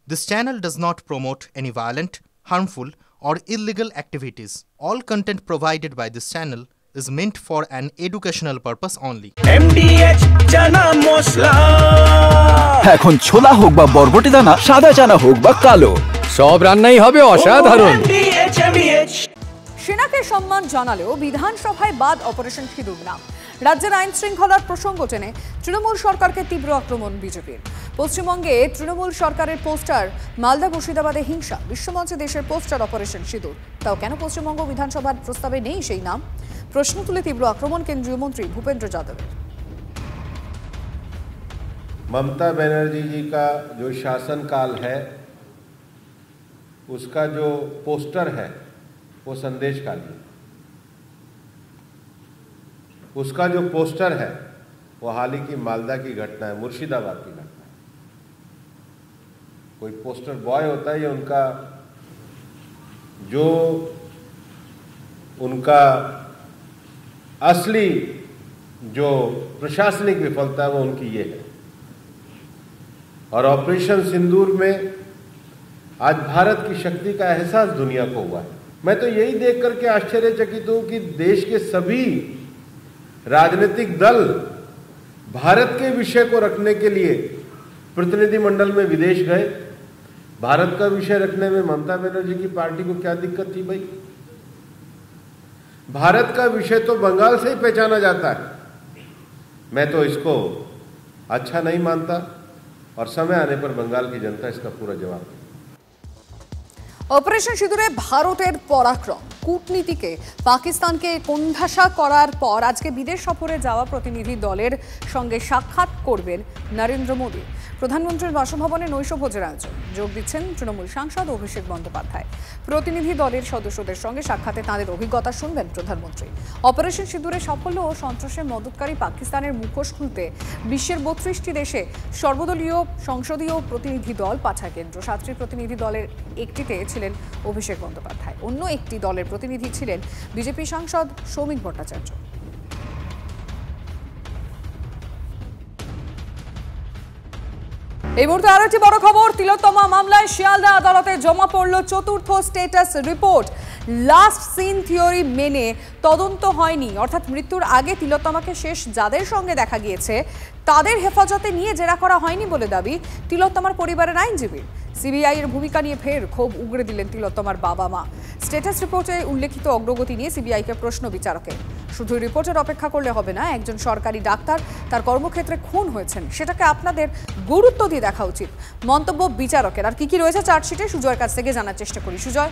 This channel does not promote any violent, harmful, or illegal activities. All content provided by this channel is meant for an educational purpose only. MDH chana masala এখন ছোলা হোক বা বরবটি দানা, সাদা চানা হোক বা কালো, সব রান্নাই হবে অসাধারণ। সেনাকে সম্মান জানালেও বিধানসভায় বাদ অপারেশন সিঁদুর নাম। রাজ্যের আইন শৃঙ্খলার প্রসঙ্গ টেনে তৃণমূল সরকারকে তীব্র আক্রমণ বিজেপির। পশ্চিমবঙ্গে তৃণমূল সরকারের পোস্টার, মালদা মুর্শিদাবাদে হিংসা, বিশ্বমঞ্চে দেশের পোস্টার অপারেশন সিঁদুর। তাও কেন পশ্চিমবঙ্গ বিধানসভার প্রস্তাবে নেই সেই নাম? প্রশ্ন তুলে তীব্র আক্রমণ কেন্দ্রীয় মন্ত্রী ভূপেন্দ্র যাদবের। ममता बनर्जी जी का जो शासनकाल है उसका जो पोस्टर है वो संदेशकाली, उसका जो पोस्टर है वो हाल ही की मालदा की घटना है, मुर्शिदाबाद की घटना है। कोई पोस्टर बॉय होता है या उनका जो उनका असली जो प्रशासनिक विफलता है वो उनकी ये है। और ऑपरेशन सिंदूर में आज भारत की शक्ति का एहसास दुनिया को हुआ है। मैं तो यही देख करके आश्चर्यचकित हूं कि देश के सभी राजनीतिक दल भारत के विषय को रखने के लिए प्रतिनिधिमंडल में विदेश गए। भारत का विषय रखने में ममता बनर्जी की पार्टी को क्या दिक्कत थी भाई? भारत का विषय तो बंगाल से ही पहचाना जाता है। मैं तो इसको अच्छा नहीं मानता और समय आने पर बंगाल की जनता इसका पूरा जवाब देगी। অপারেশন সিঁদুরে ভারতের পরাক্রম, কূটনীতিকে পাকিস্তানকে কোণঠাসা করার পর আজকে বিদেশ সফরে যাওয়া প্রতিনিধি দলের সঙ্গে সাক্ষাৎ করবেন নরেন্দ্র মোদী। প্রধানমন্ত্রীর বাসভবনে নৈশভোজের আয়োজন। যোগ দিচ্ছেন তৃণমূল সাংসদ অভিষেক বন্দ্যোপাধ্যায়। প্রতিনিধি দলের সদস্যদের সঙ্গে সাক্ষাতে তাঁদের অভিজ্ঞতা শুনবেন প্রধানমন্ত্রী। অপারেশন সিঁদুরে সাফল্য ও সন্ত্রাসে মদতকারী পাকিস্তানের মুখোশ খুলতে বিশ্বের 32টি দেশে সর্বদলীয় সংসদীয় প্রতিনিধি দল পাঠায় কেন্দ্র। 7টি প্রতিনিধি দলের একটিতে ছিলেন অভিষেক বন্দ্যোপাধ্যায়, অন্য একটি দলের প্রতিনিধি ছিলেন বিজেপি সাংসদ সৌমিক ভট্টাচার্য। এই মুহূর্তে আরো একটি বড় খবর, তিলোত্তমা মামলায় শিয়ালদা আদালতে জমা পড়ল চতুর্থ status report. Last seen theory মেনে তদন্ত হয়নি, অর্থাৎ মৃত্যুর আগে তিলোত্তমাকে শেষ যাদের সঙ্গে দেখা গিয়েছে তাদের হেফাজতে নিয়ে জেরা করা হয়নি বলে দাবি তিলোত্তমার পরিবারের আইনজীবীর। সিবিআই এর ভূমিকা নিয়ে ফের ক্ষোভ উগড়ে দিলেন তিলোত্তমার বাবা মা। স্ট্যাটাস রিপোর্টে উল্লেখিত অগ্রগতি নিয়ে সিবিআইকে প্রশ্ন বিচারকের। শুধু রিপোর্টের অপেক্ষা করলে হবে না, একজন সরকারি ডাক্তার তার কর্মক্ষেত্রে খুন হয়েছেন, সেটাকে আপনাদের গুরুত্ব দিয়ে দেখা উচিত, মন্তব্য বিচারকের। আর কি কি রয়েছে চার্জশিটে সুজয়ের কাছ থেকে জানার চেষ্টা করি। সুজয়।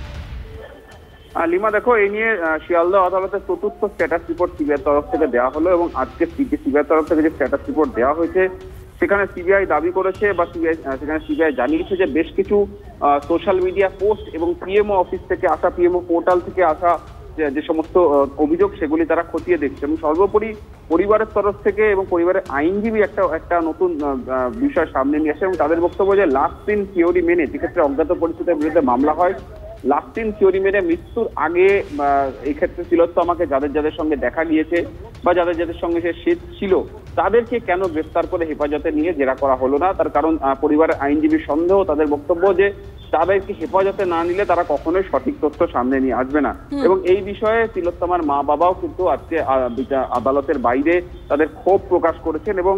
লিমা, দেখো, এই নিয়ে শিয়ালদা আদালতের চতুর্থ স্ট্যাটাস রিপোর্ট সিবিআই তরফ থেকে দেওয়া হলো এবং আজকে সিবিআই তরফ থেকে যে স্ট্যাটাস রিপোর্ট দেওয়া হয়েছে সেখানে সিবিআই দাবি করেছে বা সিবিআই জানিয়েছে যে বেশ কিছু সোশ্যাল মিডিয়া পোস্ট এবং পিএমও অফিস থেকে আসা, পিএমও পোর্টাল থেকে আসা যে সমস্ত অভিযোগ সেগুলি তারা খতিয়ে দেখছে এবং সর্বোপরি পরিবারের তরফ থেকে এবং পরিবারের আইনজীবী একটা নতুন বিষয় সামনে নিয়ে আসে এবং তাদের বক্তব্য যে লাস্ট সিন থিওরি মেনে, যেক্ষেত্রে অজ্ঞাত পরিস্থিতির বিরুদ্ধে মামলা হয়, লাস্ট সিন থিওরি মেনে মৃত্যুর আগে এই ক্ষেত্রে তিলোত্তমাকে যাদের সঙ্গে দেখা গিয়েছে বা যাদের সঙ্গে সে ছিল তাদেরকে কেন গ্রেফতার করে হেফাজতে নিয়ে জেরা করা হলো না। তার কারণ পরিবারের আইনজীবীর সন্দেহ, তাদের বক্তব্য যে তাদেরকে হেফাজতে না নিলে তারা কখনোই সঠিক তথ্য সামনে নিয়ে আসবে না। এবং এই বিষয়ে তিলোত্তমার মা বাবাও কিন্তু আজকে আদালতের বাইরে তাদের ক্ষোভ প্রকাশ করেছেন এবং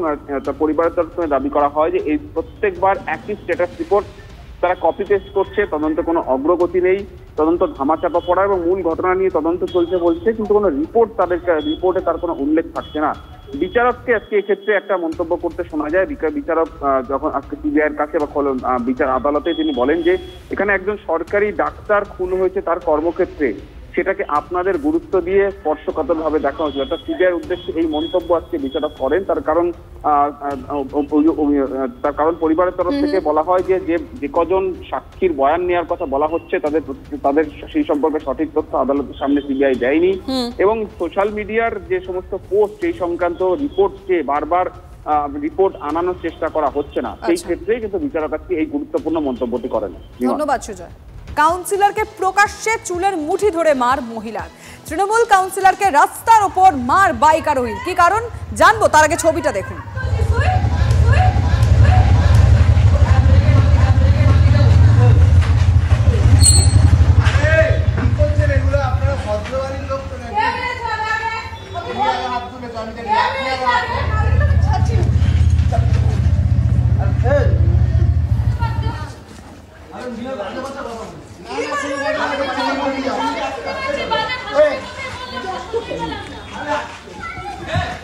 পরিবারের তরফ থেকে দাবি করা হয় যে এই প্রত্যেকবার একই স্ট্যাটাস রিপোর্ট তারা কপি পেস্ট করছে, তদন্ত কোনো অগ্রগতি নেই, তদন্ত ধামাচাপা পড়া এবং মূল ঘটনা নিয়ে তদন্ত চলছে বলছে, কিন্তু কোনো রিপোর্টে তার কোনো উল্লেখ থাকছে না। বিচারককে আজকে এক্ষেত্রে একটা মন্তব্য করতে শোনা যায়। বিচারক যখন আজকে সিবিআই এর কাছে বা বিচার আদালতে তিনি বলেন যে এখানে একজন সরকারি ডাক্তার খুন হয়েছে তার কর্মক্ষেত্রে, সেটাকে আপনাদের গুরুত্ব দিয়ে স্পর্শকাতরভাবে দেখা হয়েছিল। অর্থাৎ সিবিআইয়ের উদ্দেশ্যে এই মন্তব্য আজকে বিচারক করেন। তার কারণ পরিবারের তরফ থেকে বলা হয় যে কজন সাক্ষীর বয়ান নেওয়ার কথা বলা হচ্ছে তাদের সেই সম্পর্কে সঠিক তথ্য আদালতের সামনে সিবিআই দেয়নি এবং সোশ্যাল মিডিয়ার যে সমস্ত পোস্ট সেই সংক্রান্ত রিপোর্টকে বারবার রিপোর্ট আনানোর চেষ্টা করা হচ্ছে না। সেই ক্ষেত্রেই কিন্তু বিচারক আজকে এই গুরুত্বপূর্ণ মন্তব্যটি করেন। ধন্যবাদ সুজয়। কাউন্সিলরকে প্রকাশ্যে চুলের মুঠি ধরে মার মহিলার। তৃণমূল কাউন্সিলরকে রাস্তার ওপর মার বাইক আরোহী। কি কারণ জানবো, তার আগে ছবিটা দেখুন।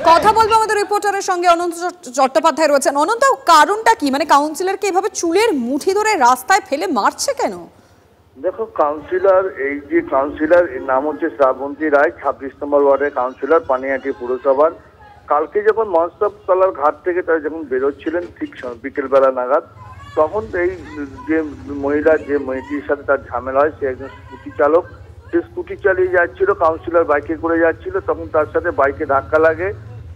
কথা বলবো আমাদের রিপোর্টারের সঙ্গে, অনন্ত চট্টোপাধ্যায় রয়েছেন। অনন্ত, কারণটা কি? মানে কাউন্সিলরকে এভাবে চুলের মুঠি ধরে রাস্তায় ফেলে মারছে কেন? দেখো, কাউন্সিলর, এই যে কাউন্সিলর, এর নাম হচ্ছে শ্রাবন্তী রায়, 26 নম্বর ওয়ার্ডের কাউন্সিলর, পানিহাটি পুরসভার। কালকে যখন মনসবতলার ঘাট থেকে তারা যখন বেরোচ্ছিলেন ঠিক বিকেলবেলা নাগাদ, তখন এই যে মহিলা, যে মেয়েটির সাথে তার ঝামেলা হয়, সে একজন স্কুটি চালক। সে স্কুটি চালিয়ে যাচ্ছিল, কাউন্সিলর বাইকে করে যাচ্ছিল, তখন তার সাথে বাইকে ধাক্কা লাগে।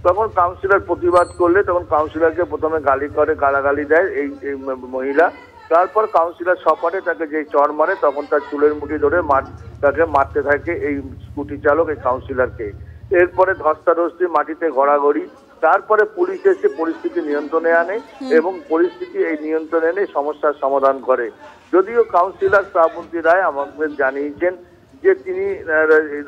তখন কাউন্সিলর প্রতিবাদ করলে তখন কাউন্সিলরকে প্রথমে গালি করে, গালাগালি দেয় এই মহিলা। তারপর কাউন্সিলর সপাটে তাকে যে চড় মারে, তখন তার চুলের মুঠি ধরে তাকে মারতে থাকে এই স্কুটি চালক এই কাউন্সিলরকে। এরপরে ধস্তাধস্তি, মাটিতে গড়াগড়ি। তারপরে পুলিশ এসে পরিস্থিতি নিয়ন্ত্রণে আনে এবং পরিস্থিতি এই নিয়ন্ত্রণে এনে সমস্যার সমাধান করে। যদিও কাউন্সিলর শ্রাবন্তী রায় আমাদের জানিয়েছেন যে তিনি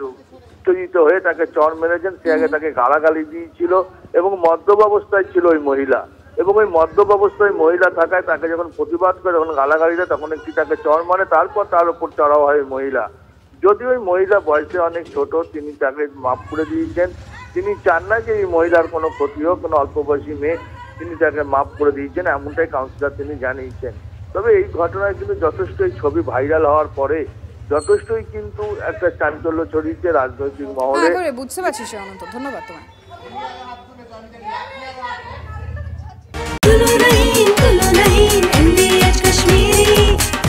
উত্তেজিত হয়ে তাকে চড় মেরেছেন, সে আগে তাকে গালাগালি দিয়েছিল এবং মদ্যপ অবস্থায় ছিল ওই মহিলা। এবং ওই মদ্যপ অবস্থায় মহিলা থাকায় তাকে যখন প্রতিবাদ করে, যখন গালাগালি দেয়, তখন একটি তাকে চড় মারে। তারপর তার উপর চড়াও হয় মহিলা। যদিও ওই মহিলা বয়সে অনেক ছোট, তিনি তাকে মাফ করে দিয়েছেন। তিনি চান না যে এই মহিলার কোনো ক্ষতি হোক, কোনো অল্প বয়সী মেয়ে, তিনি তাকে মাফ করে দিয়েছেন, এমনটাই কাউন্সিলর তিনি জানিয়েছেন। তবে এই ঘটনায় কিন্তু যথেষ্টই ছবি ভাইরাল হওয়ার পরে যথেষ্টই কিন্তু একটা চাঞ্চল্য ছড়িয়েছে রাজনৈতিক মহলে। বুঝতে পারছি সে অনন্ত, ধন্যবাদ তোমায়।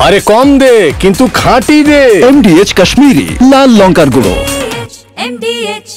আরে কম দে কিন্তু খাঁটি দে। MDH কাশ্মীরি লাল লঙ্কার গুঁড়ো। MDH